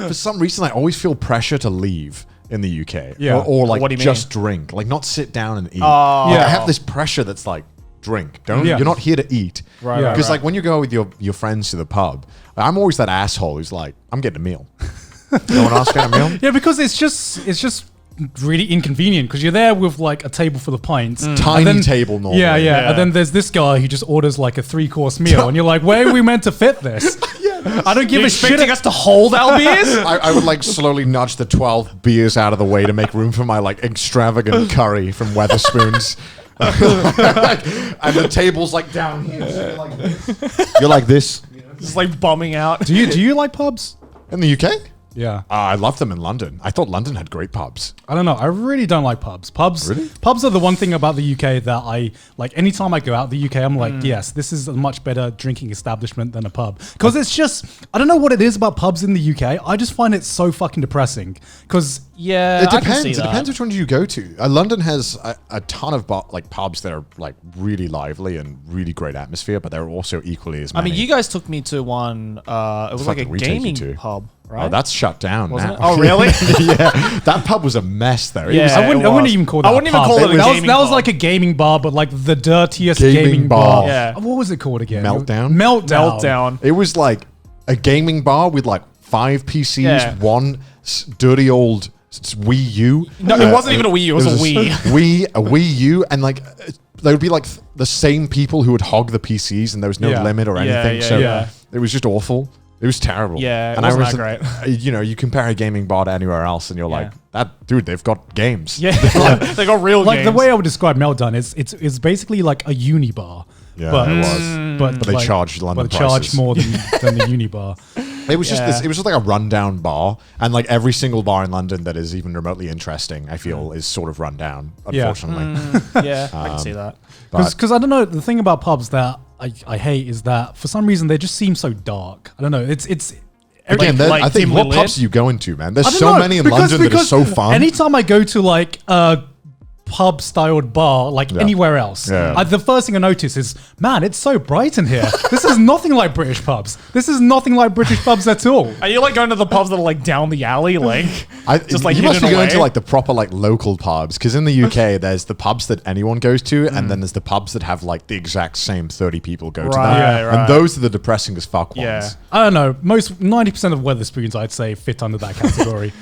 for some reason, I always feel pressure to leave in the UK. Yeah. Or What like do you just mean? drink. Like not sit down and eat. Oh. Like, Yeah. I have this pressure that's like, drink. Don't. Yeah. You're not here to eat. Right, Yeah. Because like when you go with your friends to the pub, I'm always that asshole who's like, I'm getting a meal. No one else getting a meal? Yeah, because it's just really inconvenient because you're there with like a table full of pints. Tiny and then- table normally. Yeah. And then there's this guy who just orders like a 3-course meal, and you're like, where are we meant to fit this? I don't give You're a shit. expecting us to hold our beers? I would like slowly nudge the 12 beers out of the way to make room for my like extravagant curry from Weatherspoons. And the table's like down here. So you're like this. You're like this. Just like bumming out. Do you like pubs? In the UK? Yeah. I loved them in London. I thought London had great pubs. I don't know. I really don't like pubs. Really? Pubs are the one thing about the UK that I like. Anytime I go out the UK, I'm like, yes, this is a much better drinking establishment than a pub. Because it's just, I don't know what it is about pubs in the UK. I just find it so fucking depressing. Because Yeah, It I can depends. see It that. depends which one do you go to. London has a ton of like pubs that are like really lively and really great atmosphere, but they're also equally as I many. mean, you guys took me to one. It was like a Fuck, we take you gaming to. pub, right? Oh, that's shut down Wasn't now. it? Oh, really? Yeah, that pub was a mess though. It Yeah. was I wouldn't was. even call that I wouldn't a even pub. call it a that gaming was bar. like a gaming bar, but like the dirtiest Gaming gaming bar. bar. Yeah. What was it called again? Meltdown? Meltdown. It was like a gaming bar with like 5 PCs, Yeah. one dirty old Wii U. No, it wasn't even a Wii U, it was a Wii. A Wii U, and like there would be like the same people who would hog the PCs, and there was no Yeah. limit or Yeah, anything. yeah, so yeah. it was just awful. It was terrible. Yeah, it and wasn't I was, that great. You know, you compare a gaming bar to anywhere else, and you're Yeah. like, that dude, they've got games. Yeah, they got real Like games. the way I would describe Meltdown is it's basically like a uni bar. Yeah, but, it was. But they like, charged London but charge prices. more than the uni bar. It was just Yeah. this. It was just like a rundown bar, and like every single bar in London that is even remotely interesting, I feel, is sort of run down. Yeah. Unfortunately, yeah, I can see that. But- Because I don't know, the thing about pubs that I hate is that for some reason they just seem so dark. I don't know. It's again, like I think dimly what pubs lit? are you going to, man? There's I don't so know, many in because- London that are so fun. Anytime I go to like a pub styled bar, like Yeah. anywhere else, Yeah. the first thing I notice is, man, it's so bright in here. This is nothing like British pubs. This is nothing like British pubs at all. Are you like going to the pubs that are like down the alley, like just like you must be hidden going to away? like the proper like local pubs, because in the UK there's the pubs that anyone goes to, and then there's the pubs that have like the exact same 30 people go to them, Right, Yeah, right. and those are the depressing as fuck Yeah. ones. I don't know. Most 90% of Weatherspoons, I'd say, fit under that category.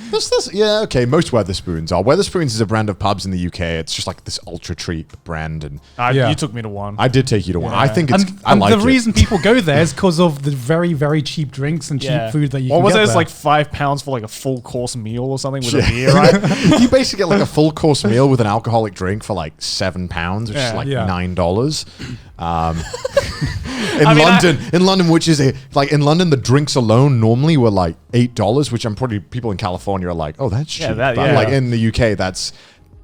Yeah, okay. Most Weatherspoons are. Weatherspoons is a brand of pubs in the UK. It's just like this ultra cheap brand, and Yeah. You took me to one. I did take you to one. I Yeah. think it's. I and like the it. reason people go there is because of the very, very cheap drinks and cheap food that you What can was get it? It's there. like £5 for like a full course meal or something with a beer, right? You basically get like a full course meal with an alcoholic drink for like £7, which is Yeah. like Yeah. $9. In mean, London, which is like in London, the drinks alone normally were like $8, which I'm pretty people in California are like, oh, that's cheap. Yeah, that- But yeah. like in the UK, that's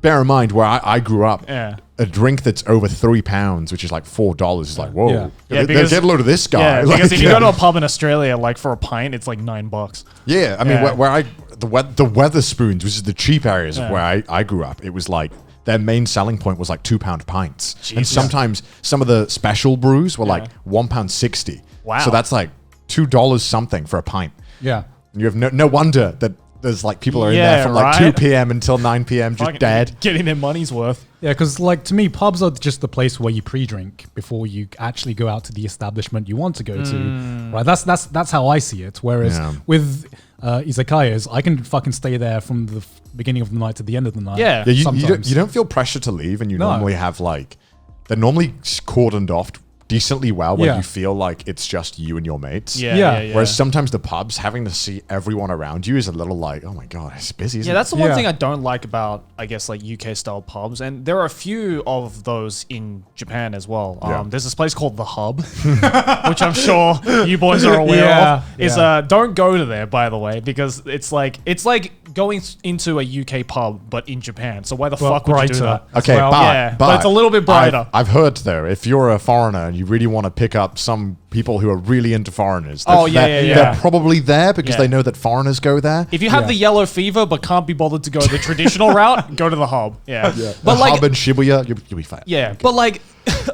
bear in mind where I grew up. Yeah. A drink that's over £3, which is like $4, is like whoa. Yeah. Yeah, because- get a load of this guy. Yeah, Like, because if you yeah. go to a pub in Australia, like for a pint, it's like $9. Yeah, I mean, Yeah. where the Weatherspoons, which is the cheap areas Yeah. of where I grew up, it was like their main selling point was like £2 pints, and Jesus. sometimes some of the special brews were like £1.60. Wow. So that's like $2 something for a pint. Yeah. And you have no wonder that there's like people are in Yeah, there from like right? 2 p.m. until 9 p.m. just Fucking dead. Getting their money's worth. Yeah, because like to me, pubs are just the place where you pre-drink before you actually go out to the establishment you want to go to. Right? That's how I see it. Whereas Yeah. with izakayas, I can fucking stay there from the beginning of the night to the end of the night. Yeah. Yeah, sometimes. you don't feel pressure to leave, and you No. normally have like they're normally cordoned off decently well when Yeah. you feel like it's just you and your mates. Yeah, Yeah. yeah, yeah. Whereas sometimes the pubs, having to see everyone around you is a little like, oh my god, it's busy. Isn't Yeah, that's it? the one Yeah. thing I don't like about, I guess, like UK style pubs, and there are a few of those in Japan as well. Yeah. There's this place called the Hub, which I'm sure you boys are aware Yeah, of. Is yeah. don't go to there, by the way, because it's like going into a UK pub but in Japan. So why the But fuck would you do brighter. that? as Okay, well. but it's a little bit brighter. I've heard though, if you're a foreigner and you really want to pick up some people who are really into foreigners, Oh, yeah, yeah. they're probably there because Yeah. they know that foreigners go there. If you have Yeah. the yellow fever but can't be bothered to go the traditional route, go to the Hub. Yeah, But but the like hub in Shibuya, you'll be fine. Yeah, but like,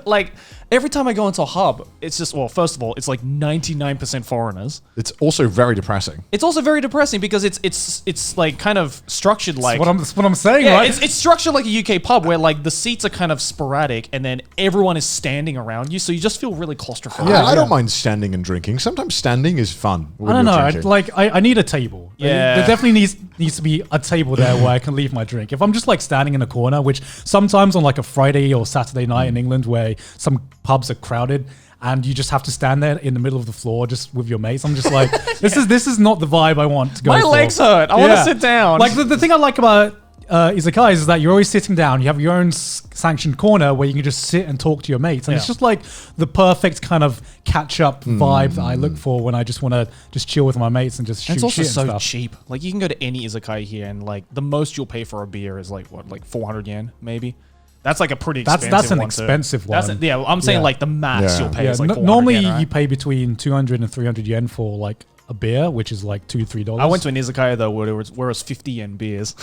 like every time I go into a hub, it's just, well, first of all, it's like 99% foreigners. It's also very depressing. It's also very depressing because it's like kind of structured like That's what I'm saying, yeah, right? it's structured like a UK pub where like the seats are kind of sporadic and then everyone is standing around you, so you just feel really claustrophobic. I don't mind standing and drinking. Sometimes standing is fun. I don't know. I need a table. Yeah. There definitely needs to be a table there where I can leave my drink. If I'm just like standing in a corner, which sometimes on like a Friday or Saturday night in England where some pubs are crowded and you just have to stand there in the middle of the floor just with your mates, I'm just like, this is not the vibe I want to go My for. legs hurt. I want to sit down. Like the thing I like about izakayas is that you're always sitting down. You have your own sanctioned corner where you can just sit and talk to your mates, and it's just like the perfect kind of catch-up vibe that I look for when I just want to just chill with my mates and just shoot it's also shit and so stuff. cheap. Like you can go to any izakaya here and like the most you'll pay for a beer is like what, like 400 yen maybe. That's like a pretty expensive one. That's an expensive one. Yeah, I'm saying like the max you'll pay is like 400 normally yen, right? you pay between 200 and 300 yen for like a beer, which is like $2-3. I went to an izakaya though where it was 50 yen beers.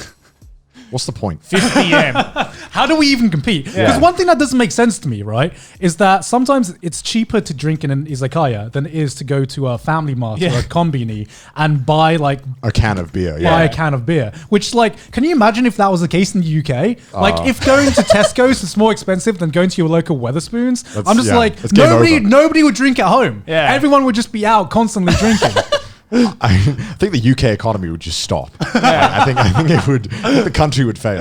What's the point? 50 yen. How do we even compete? Because one thing that doesn't make sense to me, right, is that sometimes it's cheaper to drink in an izakaya than it is to go to a family mart or a kombini and buy like A can of beer. buy a can of beer. Which, like, can you imagine if that was the case in the UK? Like, if going to Tesco's is more expensive than going to your local Weatherspoons, I'm just like, it's game over. nobody would drink at home. Yeah. Everyone would just be out constantly drinking. I think the UK economy would just stop. I think it would. The country would fail.